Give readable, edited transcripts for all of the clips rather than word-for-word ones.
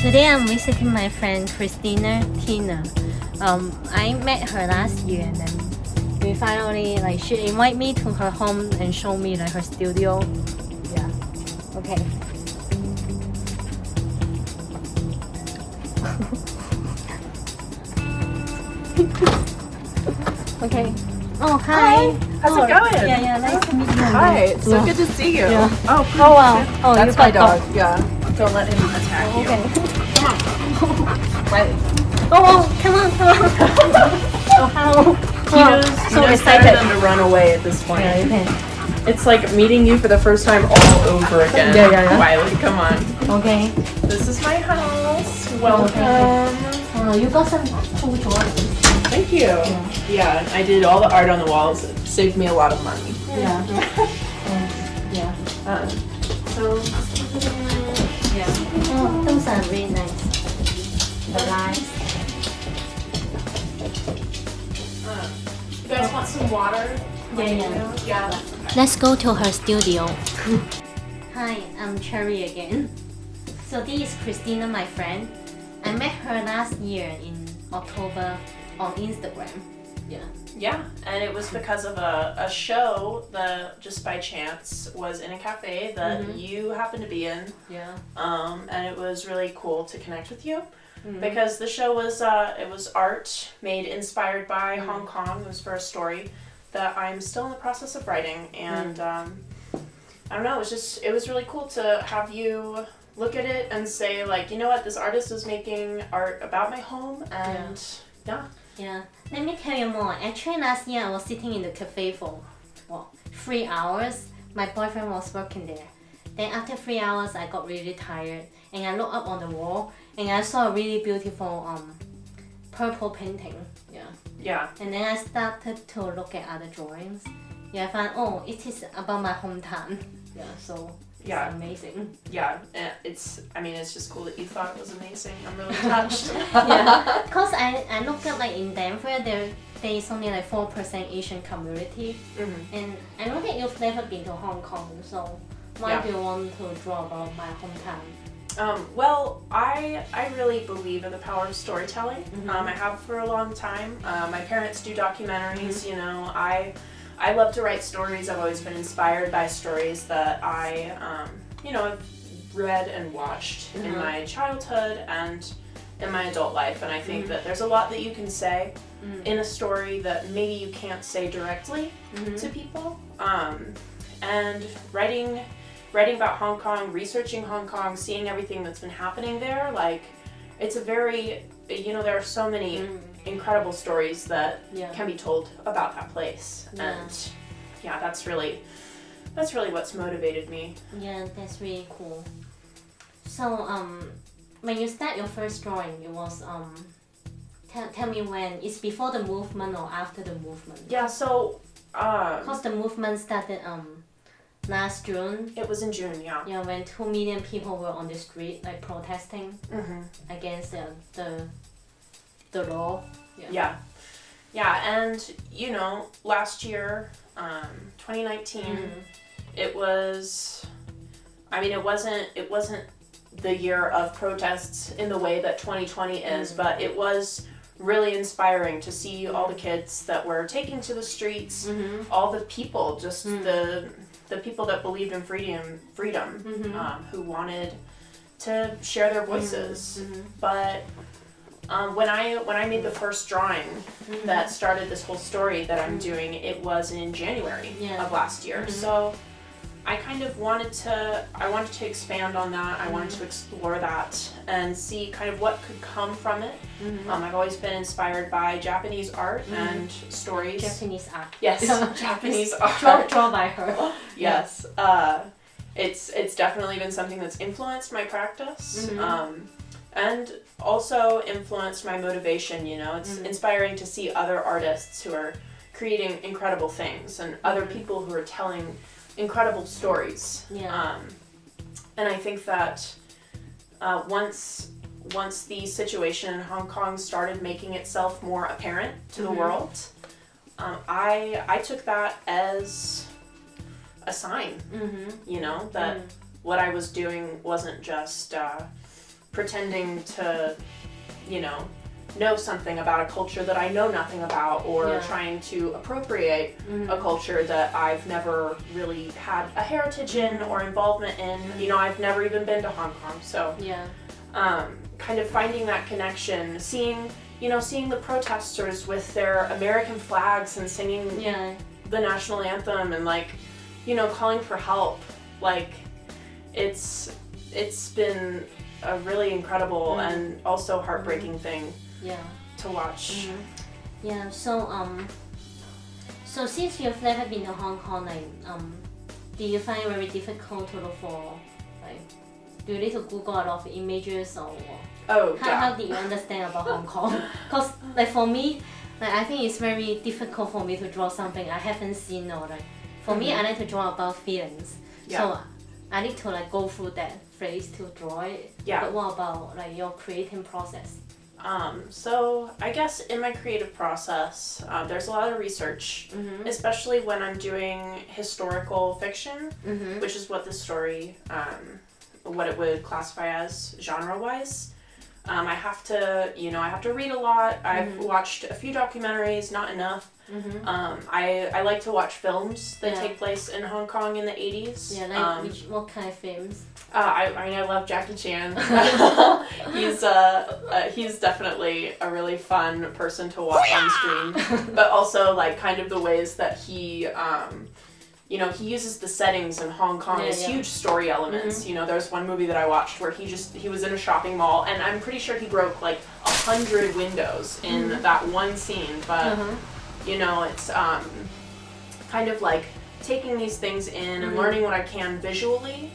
Today I'm visiting my friend Christina Tina. I met her last year and then we finally she invited me to her home and show me her studio. Yeah. Okay. Okay. Oh, hi. How's it going? Yeah, nice to meet you. Hi, so good to see you. Yeah. Oh, Oh, wow. Oh, that's you my got dog. Yeah. Don't let him attack you. Okay. Come on. Riley. Oh, come on. Oh, hello. He knows better excited. than to run away at this point. Yeah, you can. It's like meeting you for the first time all over again. Yeah. Riley, come on. Okay. This is my house. Welcome. Oh, you got some cool drawings. Thank you. Yeah, I did all the art on the walls. It saved me a lot of money. Yeah. Yeah. So, Yeah. Oh, those are really nice. The lines. you guys want some water? Yeah. Let's go to her studio. Hi, I'm Cherry again. So this is Christina, my friend. I met her last year in October on Instagram. Yeah, and it was because of a show that just by chance was in a cafe that you happened to be in. Yeah. And it was really cool to connect with you because the show was it was art made inspired by Hong Kong. It was for a story that I'm still in the process of writing, and I don't know. It was really cool to have you look at it and say you know what, this artist is making art about my home, and Yeah, let me tell you more. Actually, last year I was sitting in the cafe for 3 hours. My boyfriend was working there. Then after 3 hours, I got really tired, and I looked up on the wall, and I saw a really beautiful purple painting. Yeah. And then I started to look at other drawings. I found it is about my hometown. So it's amazing. Yeah, it's just cool that you thought it was amazing. I'm really touched. Because I looked up in Denver, there is only 4% Asian community. And I know that you've never been to Hong Kong, so why do you want to draw about my hometown? Well, I really believe in the power of storytelling. I have for a long time. My parents do documentaries, I love to write stories. I've always been inspired by stories that I, have read and watched in my childhood and in my adult life. And I think that there's a lot that you can say in a story that maybe you can't say directly to people. And writing about Hong Kong, researching Hong Kong, seeing everything that's been happening there, it's a very, there are so many incredible stories that can be told about that place. And that's really what's motivated me. Yeah, that's really cool. So when you start your first drawing, it was tell me when. It's before the movement or after the movement? Yeah, so because the movement started last June. It was in June, yeah. Yeah, when 2 million people were on the street protesting against the law. Yeah, and last year, 2019, it was. It wasn't the year of protests in the way that 2020 is, but it was really inspiring to see all the kids that were taking to the streets, all the people, just the people that believed in freedom, who wanted to share their voices. But when I made the first drawing that started this whole story that I'm doing, it was in January of last year. So I kind of wanted to expand on that. I wanted to explore that and see kind of what could come from it. I've always been inspired by Japanese art and stories. Japanese art. Yes, Japanese art. Drawn by her. Yes. It's definitely been something that's influenced my practice. And also influenced my motivation, It's inspiring to see other artists who are creating incredible things and other people who are telling incredible stories. And I think that once the situation in Hong Kong started making itself more apparent to the world, I took that as a sign, that what I was doing wasn't just pretending to, know something about a culture that I know nothing about, or trying to appropriate a culture that I've never really had a heritage in or involvement in. I've never even been to Hong Kong, so kind of finding that connection, seeing the protesters with their American flags and singing the national anthem and calling for help. It's been a really incredible and also heartbreaking thing to watch. Yeah, so since you've never been to Hong Kong, do you find it very difficult to look for, do you need to Google a lot of images, or how do you understand about Hong Kong? Because for me, I think it's very difficult for me to draw something I haven't seen, or for me, I like to draw about feelings. So I need to go through that phase to draw it. But what about your creating process? So I guess in my creative process, there's a lot of research, especially when I'm doing historical fiction, which is what this story, what it would classify as genre-wise. I have to read a lot. I've watched a few documentaries, not enough. I like to watch films that take place in Hong Kong in the 80s. Yeah, what kind of films? I love Jackie Chan. He's definitely a really fun person to watch on screen, but also kind of the ways that he he uses the settings in Hong Kong as huge story elements. There's one movie that I watched where he was in a shopping mall, and I'm pretty sure he broke 100 windows in that one scene, but it's kind of taking these things in and learning what I can visually,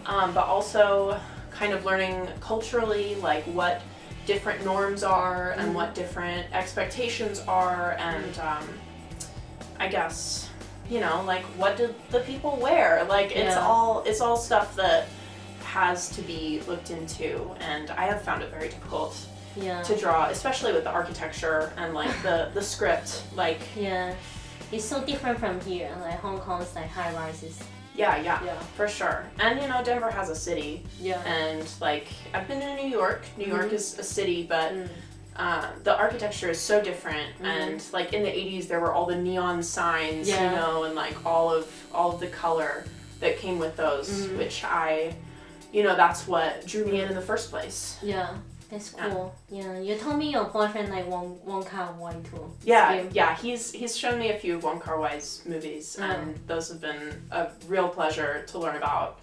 but also kind of learning culturally what different norms are and what different expectations are, and I guess what do the people wear? It's all stuff that has to be looked into, and I have found it very difficult to draw, especially with the architecture and the script. It's so different from here. Hong Kong's high rises. Yeah, for sure. And Denver has a city. And I've been to New York. New York is a city, but the architecture is so different. And in the 80s there were all the neon signs, and all of the color that came with those, which that's what drew me in the first place. Yeah. That's cool. Yeah, you told me your boyfriend Wong Kar-wai too. Yeah. He's shown me a few of Wong Kar-wai's movies, and those have been a real pleasure to learn about.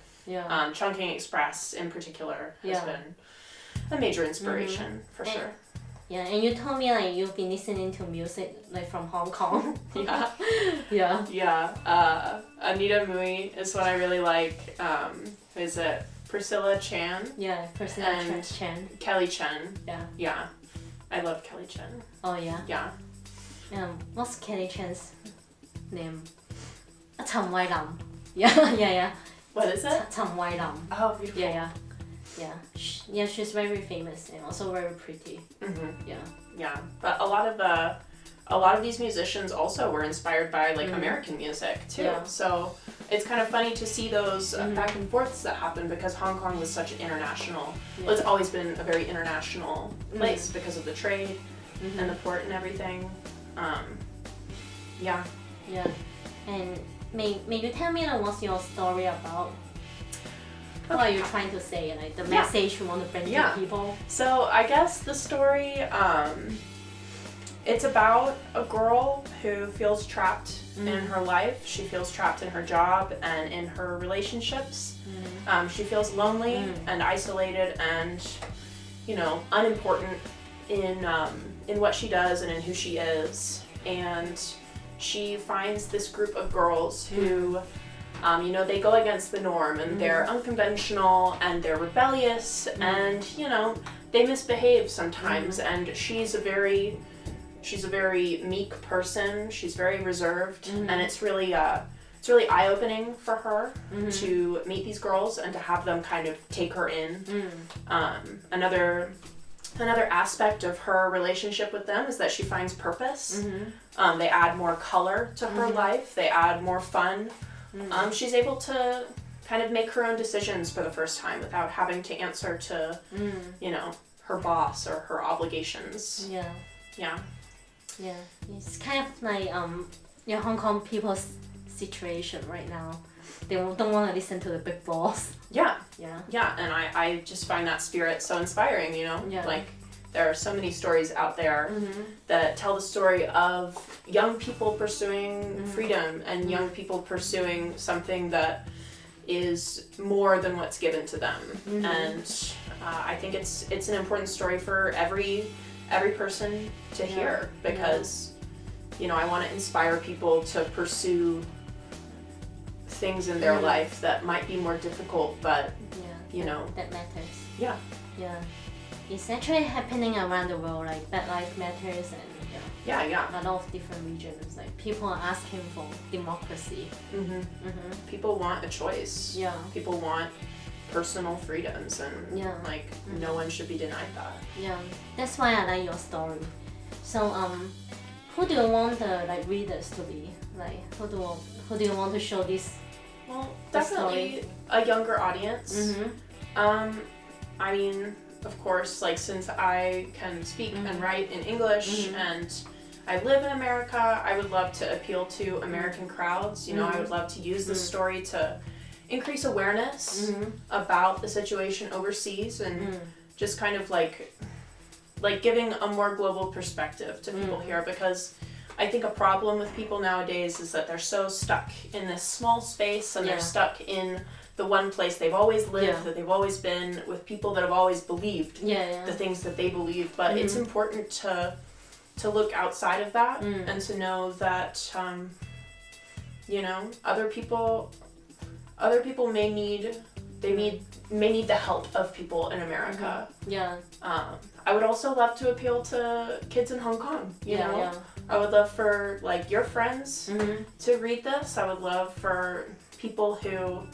Chungking Express in particular has been a major inspiration for sure. Yeah, and you told me you've been listening to music from Hong Kong. Anita Mui is what I really like. Who is it? Priscilla Chan. Yeah, Priscilla and Chan. Kelly Chen. Yeah. I love Kelly Chen. Oh yeah. Yeah. What's Kelly Chan's name? Chen Wai Lam. Yeah. What is it? Chen Wai Lam. Oh, beautiful. Yeah. She's very famous and also very pretty. Yeah. But a lot of these musicians also were inspired by American music too. So it's kind of funny to see those back and forths that happen, because Hong Kong was such an international. Well, it's always been a very international place because of the trade and the port and everything. Yeah. And may you tell me what's your story about? What are you trying to say? The message you want to bring to people? So I guess the story, it's about a girl who feels trapped in her life. She feels trapped in her job and in her relationships. She feels lonely and isolated and, unimportant in what she does and in who she is. And she finds this group of girls who, they go against the norm, and they're unconventional and they're rebellious and, they misbehave sometimes. And she's a very meek person. She's very reserved, and it's really eye-opening for her to meet these girls and to have them kind of take her in. Another aspect of her relationship with them is that she finds purpose. They add more color to her life. They add more fun. She's able to kind of make her own decisions for the first time without having to answer to, you know, her boss or her obligations. Yeah. Yeah. Yeah. It's kind of like Hong Kong people's situation right now. They don't want to listen to the big boss. Yeah. Yeah. Yeah, and I just find that spirit so inspiring, you know? Yeah. Like, there are so many stories out there that tell the story of young people pursuing freedom and young people pursuing something that is more than what's given to them. And I think it's an important story for every person to hear, because you know, I want to inspire people to pursue things in their life that might be more difficult, but you know, that matters. Yeah. It's actually happening around the world, like Black Lives Matters, and a lot of different regions. Like people are asking for democracy. People want a choice. Yeah. People want personal freedoms, and like no one should be denied that. Yeah, that's why I like your story. So who do you want the readers to be? Like who do you want to show this? Well, definitely a younger audience. I mean, of course, like since I can speak and write in English and I live in America, I would love to appeal to American crowds. You know, I would love to use this story to increase awareness about the situation overseas and just kind of like giving a more global perspective to people here, because I think a problem with people nowadays is that they're so stuck in this small space, and they're stuck in the one place they've always lived, that they've always been, with people that have always believed the things that they believe. But it's important to look outside of that and to know that you know, other people may need the help of people in America. I would also love to appeal to kids in Hong Kong, you know? I would love for like your friends to read this. I would love for people who,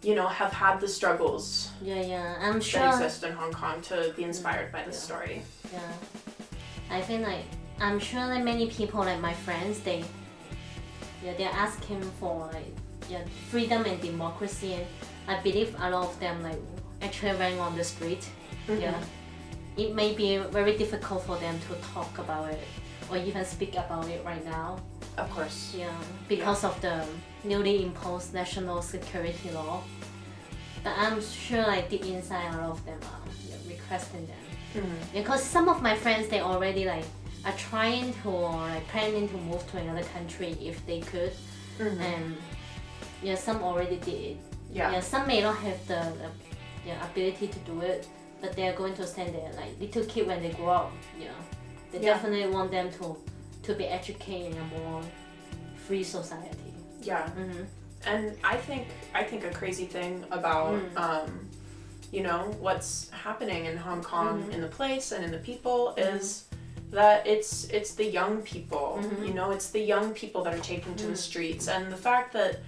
you know, have had the struggles I'm sure that exist in Hong Kong to be inspired by this story. I think I'm sure that many people, like my friends, they're asking for freedom and democracy, and I believe a lot of them actually ran on the street. It may be very difficult for them to talk about it or even speak about it right now. Of course. Because of the newly imposed national security law. But I'm sure deep inside a lot of them are requesting them. Because some of my friends, they already are trying to or planning to move to another country if they could. And some already did. Some may not have the ability to do it, but they are going to send their little kid when they grow up. They definitely want them to be educated in a more free society. And I think a crazy thing about you know, what's happening in Hong Kong in the place and in the people is that it's the young people. You know, it's the young people that are taken to the streets, and the fact that,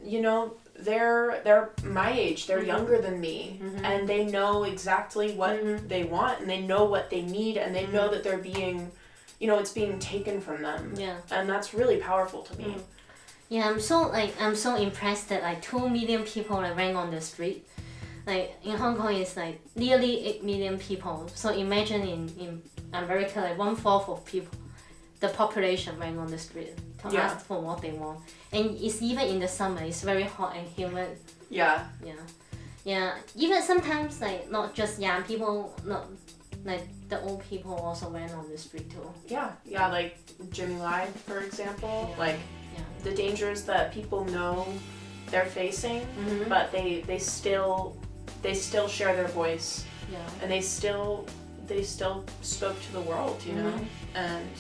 you know, they're my age, they're younger than me, and they know exactly what they want, and they know what they need, and they know that they're being, you know, it's being taken from them. And that's really powerful to me. I'm so impressed that 2 million people ran on the street. In Hong Kong it's nearly 8 million people. So imagine in America, 1/4 of people, the population ran on the street to ask for what they want. And it's even in the summer, it's very hot and humid. Even sometimes not just young people, not the old people also ran on the street too. Like Jimmy Lai, for example. The dangers that people know they're facing, but they still share their voice, and they still spoke to the world, you know. And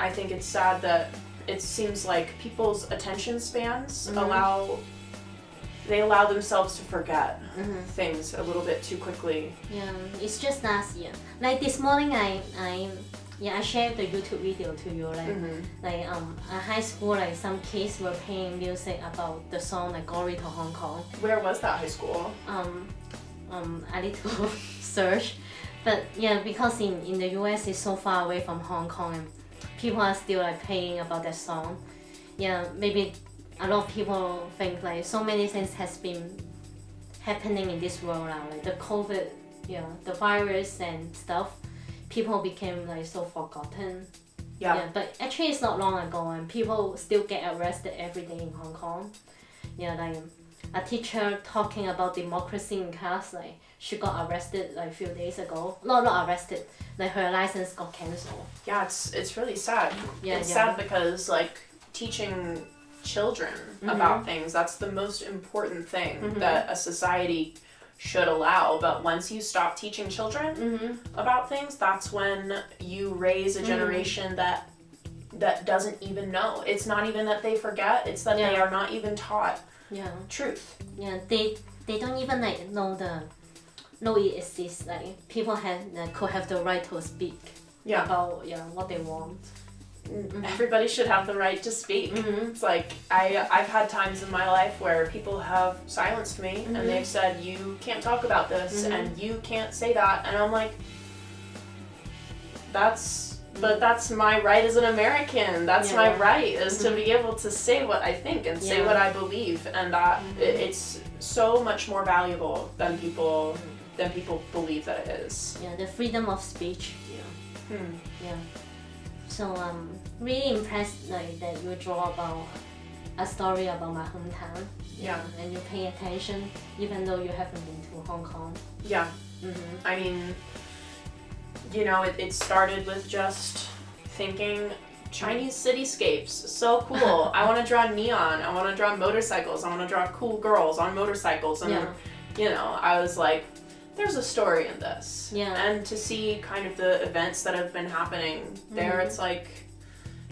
I think it's sad that it seems like people's attention spans allow themselves to forget things a little bit too quickly. It's just last year. This morning I shared the YouTube video to you. A high school, some kids were playing music about the song "Glory to Hong Kong." Where was that high school? I need to search, but because in the US it's so far away from Hong Kong, and people are still playing about that song. Maybe a lot of people think like so many things has been happening in this world now, like the COVID, the virus and stuff. People became like so forgotten. Yeah. But actually it's not long ago and people still get arrested every day in Hong Kong. Like a teacher talking about democracy in class, like she got arrested like a few days ago. Not arrested, like her license got cancelled. Yeah, it's really sad. It's sad because like teaching children about things, that's the most important thing that a society should allow. But once you stop teaching children about things, that's when you raise a generation that doesn't even know. It's not even that they forget, it's that they are not even taught truth. They don't even like know it exists. Like people could have the right to speak about what they want. Everybody should have the right to speak. It's like I've had times in my life where people have silenced me and they've said, you can't talk about this and you can't say that, and I'm like, that's my right as an American. That's my right, is to be able to say what I think and say what I believe, and that it's so much more valuable than people believe that it is. The freedom of speech. So I'm really impressed like that you draw about a story about my hometown. And you pay attention even though you haven't been to Hong Kong. I mean, it started with just thinking Chinese cityscapes, so cool. I want to draw neon, I want to draw motorcycles, I want to draw cool girls on motorcycles, and I was like, there's a story in this. And to see kind of the events that have been happening there, it's like,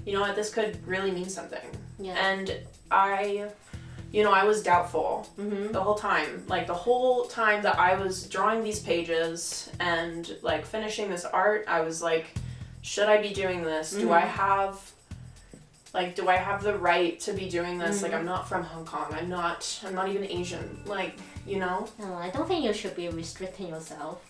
you know what, this could really mean something. And I was doubtful the whole time. Like the whole time that I was drawing these pages and like finishing this art, I was like, should I be doing this? Do I have the right to be doing this? Like, I'm not from Hong Kong. I'm not even Asian. Like, No, I don't think you should be restricting yourself.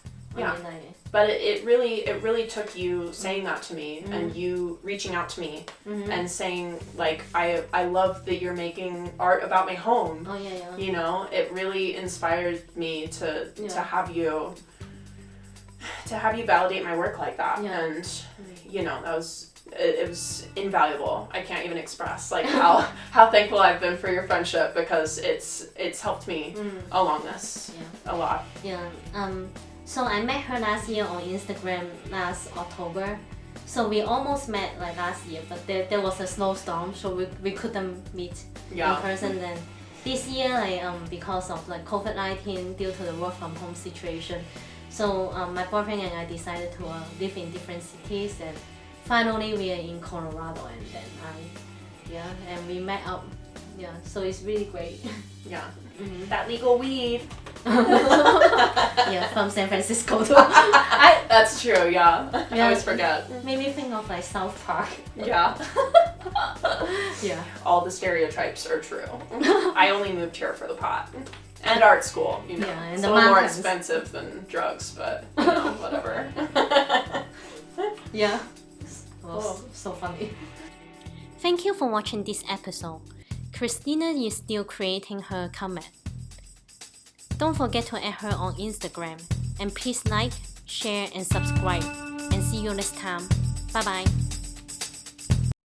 But it really took you saying that to me and you reaching out to me and saying like, I love that you're making art about my home. It really inspired me to have you validate my work like that. And it was invaluable. I can't even express like how thankful I've been for your friendship, because it's helped me along this a lot. So I met her last year on Instagram last October. So we almost met like last year, but there was a snowstorm, so we couldn't meet in person then. This year, because of like COVID-19 due to the work from home situation, so my boyfriend and I decided to live in different cities, and finally we are in Colorado, and then and we met up. So it's really great. That legal weed. From San Francisco to That's true, I always forget. Made me think of like South Park. All the stereotypes are true. I only moved here for the pot. And art school, and it's the a little more mountains. expensive than drugs, but whatever. So funny. Thank you for watching this episode. Christina is still creating her comic. Don't forget to add her on Instagram, and please like, share and subscribe, and see you next time. Bye bye.